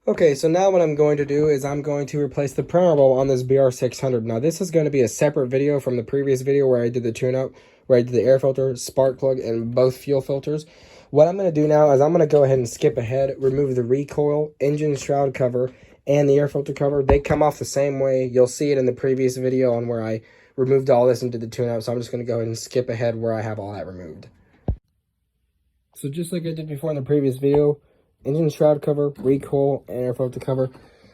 Okay, so now what I'm going to do is I'm going to replace the primer bulb on this BR600. Now this is going to be a separate video from the previous video where I did the tune-up, where I did the air filter, spark plug, and both fuel filters. What I'm going to do now is I'm going to go ahead and skip ahead, remove the recoil, engine shroud cover, and the air filter cover. They come off the same way. You'll see it in the previous video on where I removed all this and did the tune-up, so I'm just going to go ahead and skip ahead where I have all that removed. So just like I did before in the previous video, engine shroud cover, recoil, and air filter cover.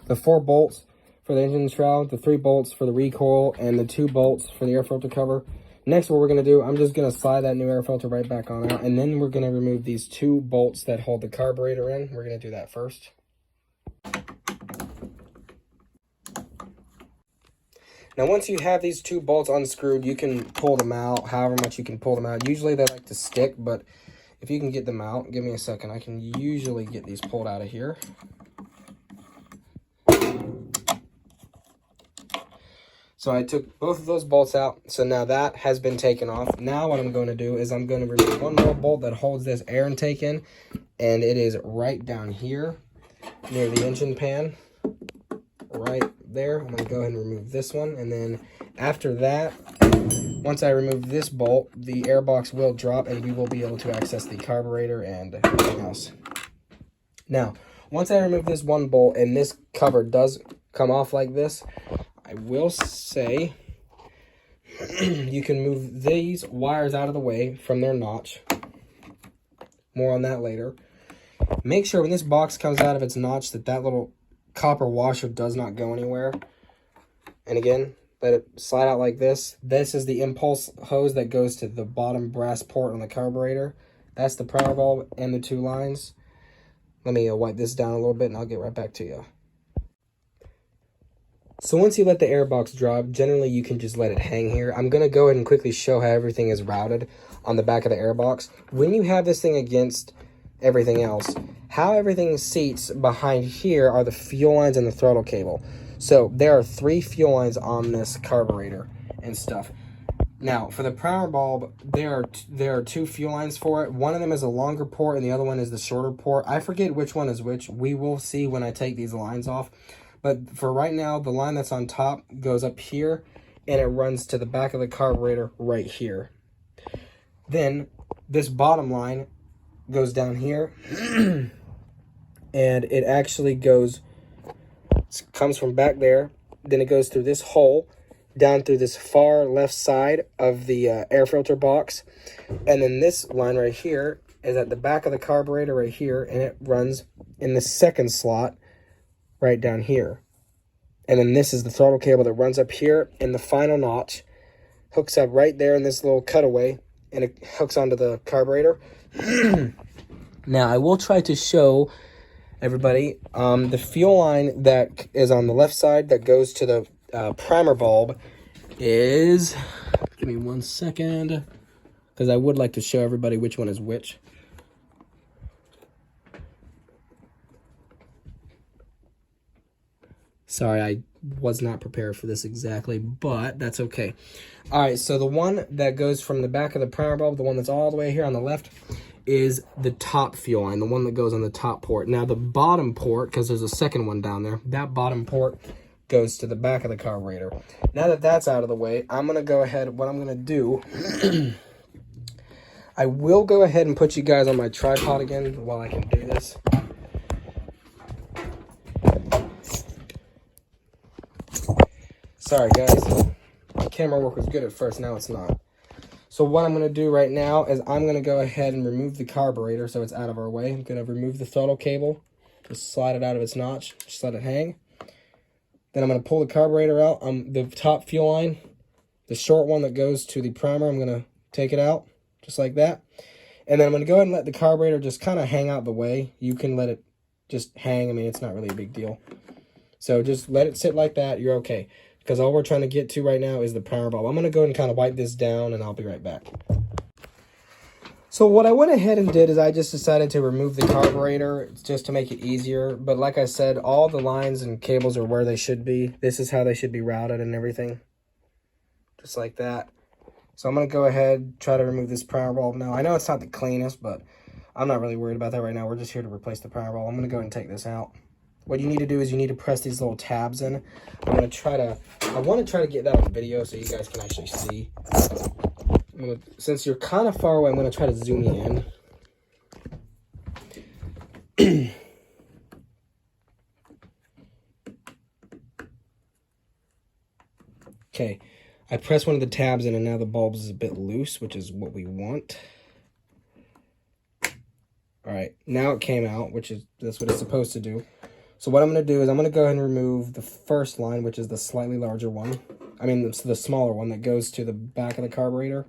The 4 bolts for the engine shroud, the 3 bolts for the recoil, and the 2 bolts for the air filter cover. Next, what we're going to do, I'm just going to slide that new air filter right back on out, and then we're going to remove these 2 bolts that hold the carburetor in. We're going to do that first. Now, once you have these 2 bolts unscrewed, you can pull them out, however much you can pull them out. Usually they like to stick, but if you can get them out, give me a second. I can usually get these pulled out of here. So I took both of those bolts out. So now that has been taken off. Now what I'm going to do is I'm going to remove one more bolt that holds this air intake in. And it is right down here near the engine pan. Right there. I'm going to go ahead and remove this one. And then after that, once I remove this bolt, the airbox will drop and we will be able to access the carburetor and everything else. Now, once I remove this one bolt and this cover does come off like this, I will say you can move these wires out of the way from their notch. More on that later. Make sure when this box comes out of its notch that that little copper washer does not go anywhere. And again, let it slide out like this. This is the impulse hose that goes to the bottom brass port on the carburetor. That's the primer bulb and the 2 lines. Let me wipe this down a little bit and I'll get right back to you. So once you let the airbox drop, generally you can just let it hang here. I'm going to go ahead and quickly show how everything is routed on the back of the airbox. When you have this thing against everything else, how everything seats behind here are the fuel lines and the throttle cable. So there are 3 fuel lines on this carburetor and stuff. Now, for the primer bulb, there are 2 fuel lines for it. One of them is a longer port and the other one is the shorter port. I forget which one is which. We will see when I take these lines off. But for right now, the line that's on top goes up here and it runs to the back of the carburetor right here. Then this bottom line goes down here and it actually comes from back there. Then it goes through this hole down through this far left side of the air filter box. And then this line right here is at the back of the carburetor right here, and it runs in the second slot right down here. And then this is the throttle cable that runs up here, and the final notch hooks up right there in this little cutaway, and it hooks onto the carburetor. Now, I will try to show everybody the fuel line that is on the left side that goes to the primer bulb is, give me one second, because I would like to show everybody which one is which. Sorry, I was not prepared for this exactly, but that's okay. All right, so the one that goes from the back of the primer bulb, the one that's all the way here on the left, is the top fuel line, the one that goes on the top port. Now, the bottom port, because there's a second one down there, that bottom port goes to the back of the carburetor. Now that that's out of the way, I'm going to go ahead, what I'm going to do, I will go ahead and put you guys on my tripod again while I can do this. Sorry guys, my camera work was good at first, now it's not. So what I'm going to do right now is I'm going to go ahead and remove the carburetor so it's out of our way. I'm going to remove the throttle cable, just slide it out of its notch, just let it hang. Then I'm going to pull the carburetor out. The top fuel line, the short one that goes to the primer, I'm going to take it out just like that. And then I'm going to go ahead and let the carburetor just kind of hang out the way. You can let it just hang. I mean, it's not really a big deal. So just let it sit like that. You're okay. Because all we're trying to get to right now is the primer bulb. I'm going to go ahead and kind of wipe this down, and I'll be right back. So what I went ahead and did is I just decided to remove the carburetor just to make it easier. But like I said, all the lines and cables are where they should be. This is how they should be routed and everything. Just like that. So I'm going to go ahead, try to remove this primer bulb now. I know it's not the cleanest, but I'm not really worried about that right now. We're just here to replace the primer bulb. I'm going to go ahead and take this out. what you need to do is you need to press these little tabs in. I want to try to get that on video so you guys can actually see. Since you're kind of far away, I'm going to try to zoom you in. Okay, I press one of the tabs in and now the bulb is a bit loose, which is what we want. All right, now it came out, that's what it's supposed to do. So what I'm going to do is I'm going to go ahead and remove the first line, which is the slightly larger one. I mean, it's the smaller one that goes to the back of the carburetor.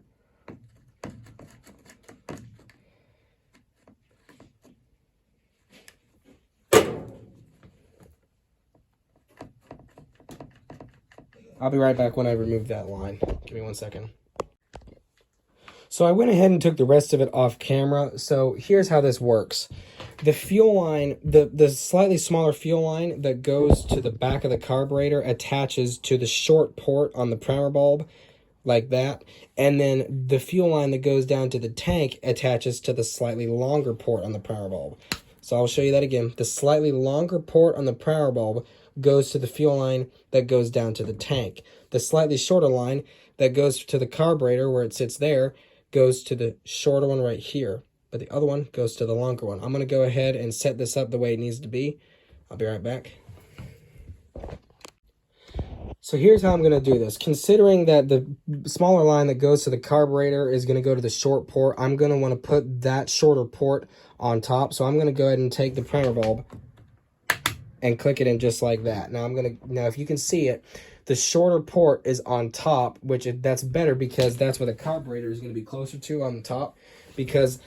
I'll be right back when I remove that line. Give me 1 second. So I went ahead and took the rest of it off camera. So here's how this works. The fuel line, the slightly smaller fuel line that goes to the back of the carburetor attaches to the short port on the primer bulb, like that. And then the fuel line that goes down to the tank attaches to the slightly longer port on the primer bulb. So I'll show you that again. The slightly longer port on the primer bulb goes to the fuel line that goes down to the tank. The slightly shorter line that goes to the carburetor where it sits there goes to the shorter one right here, but the other one goes to the longer one. I'm going to go ahead and set this up the way it needs to be. I'll be right back. So here's how I'm going to do this. Considering that the smaller line that goes to the carburetor is going to go to the short port, I'm going to want to put that shorter port on top. So I'm going to go ahead and take the primer bulb and click it in just like that. Now if you can see it, the shorter port is on top, that's better because that's where the carburetor is going to be closer to on the top, because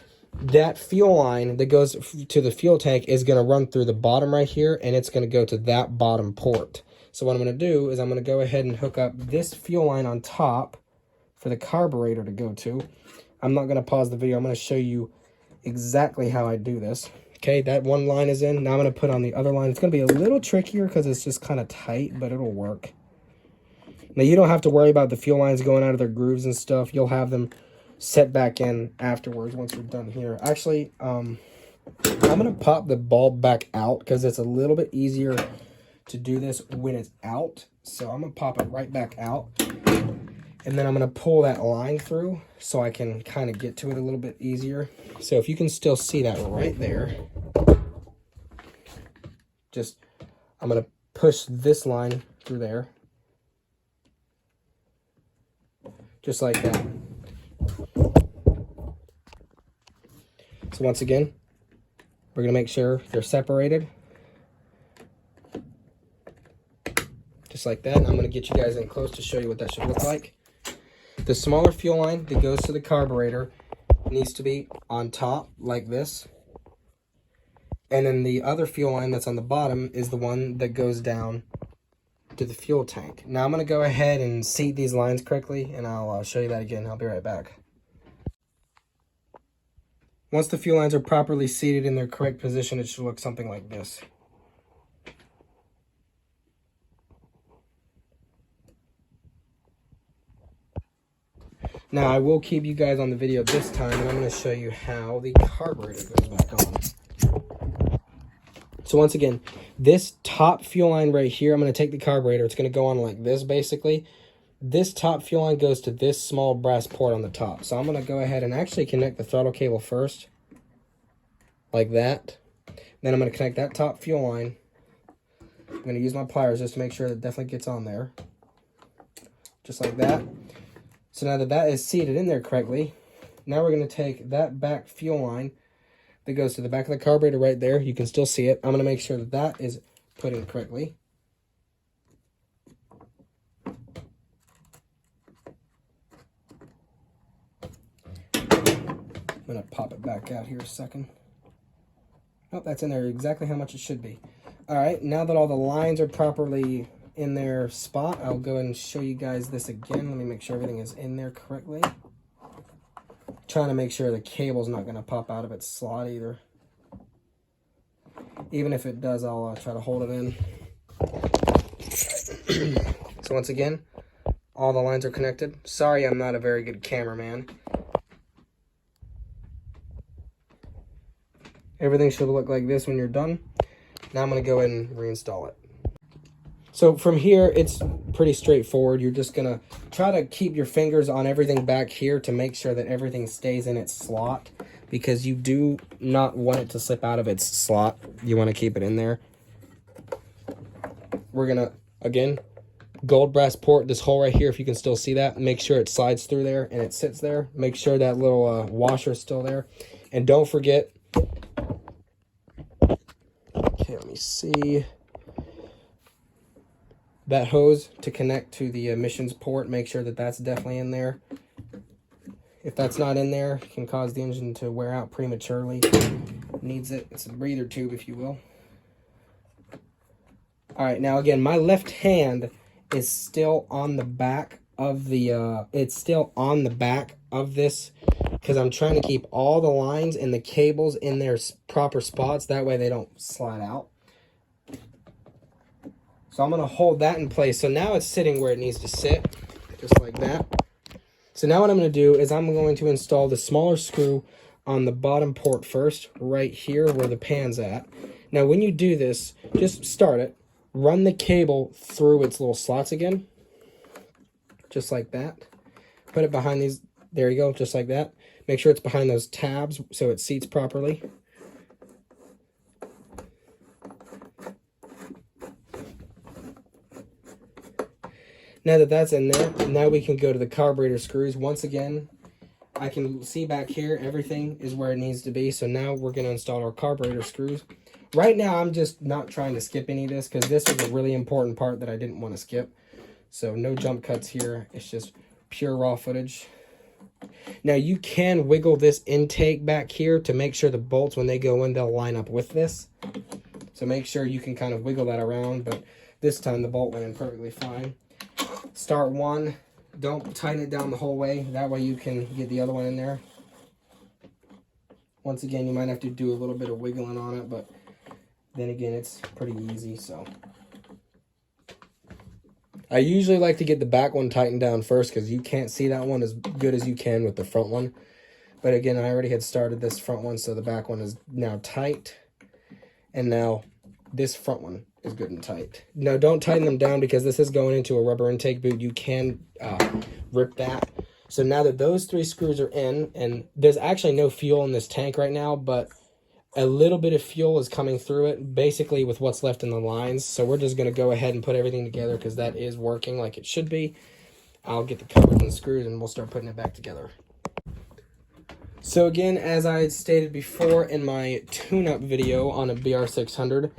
that fuel line that goes to the fuel tank is going to run through the bottom right here, and it's going to go to that bottom port. So what I'm going to do is I'm going to go ahead and hook up this fuel line on top for the carburetor to go to. I'm not going to pause the video. I'm going to show you exactly how I do this. Okay, that one line is in. Now I'm going to put on the other line. It's going to be a little trickier because it's just kind of tight, but it'll work. Now, you don't have to worry about the fuel lines going out of their grooves and stuff. You'll have them set back in afterwards once you're done here. Actually, I'm going to pop the bulb back out because it's a little bit easier to do this when it's out. So I'm going to pop it right back out. And then I'm going to pull that line through so I can kind of get to it a little bit easier. So if you can still see that right there, I'm going to push this line through there. Just like that. So once again, we're going to make sure they're separated. Just like that. And I'm going to get you guys in close to show you what that should look like. The smaller fuel line that goes to the carburetor needs to be on top like this. And then the other fuel line that's on the bottom is the one that goes down to the fuel tank. Now I'm going to go ahead and seat these lines correctly, and I'll show you that again. I'll be right back. Once the fuel lines are properly seated in their correct position, it should look something like this. Now, I will keep you guys on the video this time, and I'm going to show you how the carburetor goes back on. So once again, this top fuel line right here, I'm going to take the carburetor. It's going to go on like this, basically. This top fuel line goes to this small brass port on the top. So I'm going to go ahead and actually connect the throttle cable first, like that. Then I'm going to connect that top fuel line. I'm going to use my pliers just to make sure that it definitely gets on there. Just like that. So now that that is seated in there correctly, now we're going to take that back fuel line that goes to the back of the carburetor right there. You can still see it. I'm going to make sure that that is put in correctly. I'm going to pop it back out here a second. Oh, that's in there exactly how much it should be. All right, now that all the lines are properly in their spot, I'll go ahead and show you guys this again. Let me make sure everything is in there correctly. Trying to make sure the cable's not going to pop out of its slot either. Even if it does, I'll try to hold it in. So once again, all the lines are connected. Sorry, I'm not a very good cameraman. Everything should look like this when you're done. Now I'm going to go ahead and reinstall it. So from here, it's pretty straightforward. You're just going to try to keep your fingers on everything back here to make sure that everything stays in its slot, because you do not want it to slip out of its slot. You want to keep it in there. We're going to, again, gold brass port, this hole right here, if you can still see that, make sure it slides through there and it sits there. Make sure that little washer is still there. And don't forget, okay, let me see, that hose to connect to the emissions port, make sure that that's definitely in there. If that's not in there, it can cause the engine to wear out prematurely. Needs it. It's a breather tube, if you will. All right, now again, my left hand is still on the back of the, it's still on the back of this, because I'm trying to keep all the lines and the cables in their proper spots. That way they don't slide out. So I'm going to hold that in place. So now it's sitting where it needs to sit, just like that. So now what I'm going to do is I'm going to install the smaller screw on the bottom port first, right here where the pan's at. Now when you do this, just start it. Run the cable through its little slots again, just like that. Put it behind these, there you go, just like that. Make sure it's behind those tabs so it seats properly. Now that that's in there, now we can go to the carburetor screws. Once again, I can see back here, everything is where it needs to be. So now we're going to install our carburetor screws. Right now, I'm just not trying to skip any of this because this was a really important part that I didn't want to skip. So no jump cuts here. It's just pure raw footage. Now you can wiggle this intake back here to make sure the bolts, when they go in, they'll line up with this. So make sure you can kind of wiggle that around, but this time the bolt went in perfectly fine. Start one. Don't tighten it down the whole way. That way you can get the other one in there. Once again, you might have to do a little bit of wiggling on it, but then again, it's pretty easy. So I usually like to get the back one tightened down first because you can't see that one as good as you can with the front one. But again, I already had started this front one, so the back one is now tight. And now this front one is good and tight. Now, don't tighten them down because this is going into a rubber intake boot. You can rip that. So now that those three screws are in, and there's actually no fuel in this tank right now, but a little bit of fuel is coming through it, basically with what's left in the lines. So we're just going to go ahead and put everything together because that is working like it should be. I'll get the covers and the screws and we'll start putting it back together. So again, as I had stated before in my tune-up video on a BR600,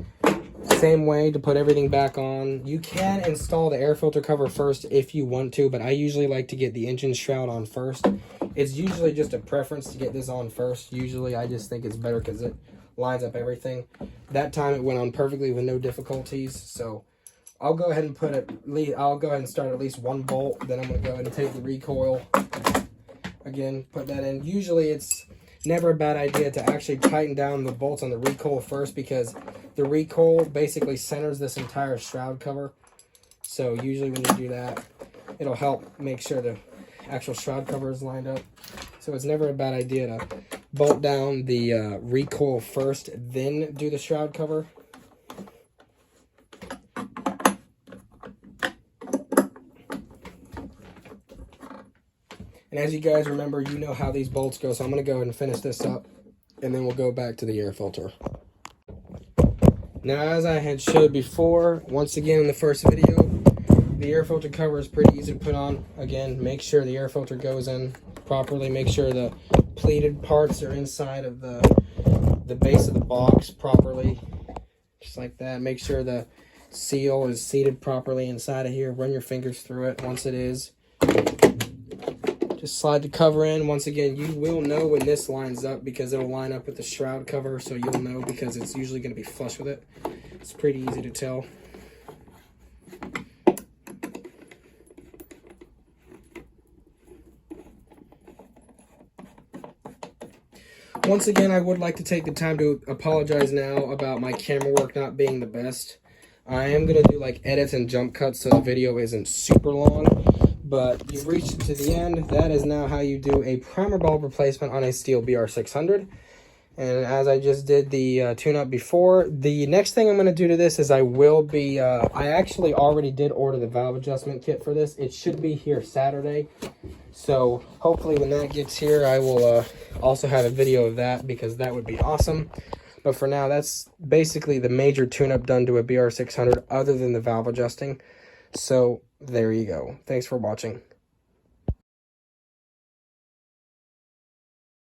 same way to put everything back on. You can install the air filter cover first if you want to, but I usually like to get the engine shroud on first. It's usually just a preference to get this on first. Usually I just think it's better because it lines up everything. That time it went on perfectly with no difficulties. So I'll go ahead and start at least one bolt. Then I'm going to go ahead and take the recoil. Again, put that in. Usually it's never a bad idea to actually tighten down the bolts on the recoil first because the recoil basically centers this entire shroud cover. So usually when you do that, it'll help make sure the actual shroud cover is lined up. So it's never a bad idea to bolt down the recoil first, then do the shroud cover. And as you guys remember, you know how these bolts go. So I'm going to go ahead and finish this up, and then we'll go back to the air filter. Now, as I had showed before, once again in the first video, the air filter cover is pretty easy to put on. Again, make sure the air filter goes in properly. Make sure the pleated parts are inside of the base of the box properly. Just like that. Make sure the seal is seated properly inside of here. Run your fingers through it once it is. Just slide the cover in. Once again, you will know when this lines up because it'll line up with the shroud cover, so you'll know because it's usually going to be flush with it. It's pretty easy to tell. Once again, I would like to take the time to apologize now about my camera work not being the best. I am going to do like edits and jump cuts so the video isn't super long. But you've reached to the end. That is now how you do a primer bulb replacement on a Stihl BR600. And as I just did the tune-up before, the next thing I'm going to do to this is I will be, I actually already did order the valve adjustment kit for this. It should be here Saturday. So hopefully when that gets here, I will also have a video of that, because that would be awesome. But for now, that's basically the major tune-up done to a BR600 other than the valve adjusting. So there you go. Thanks for watching.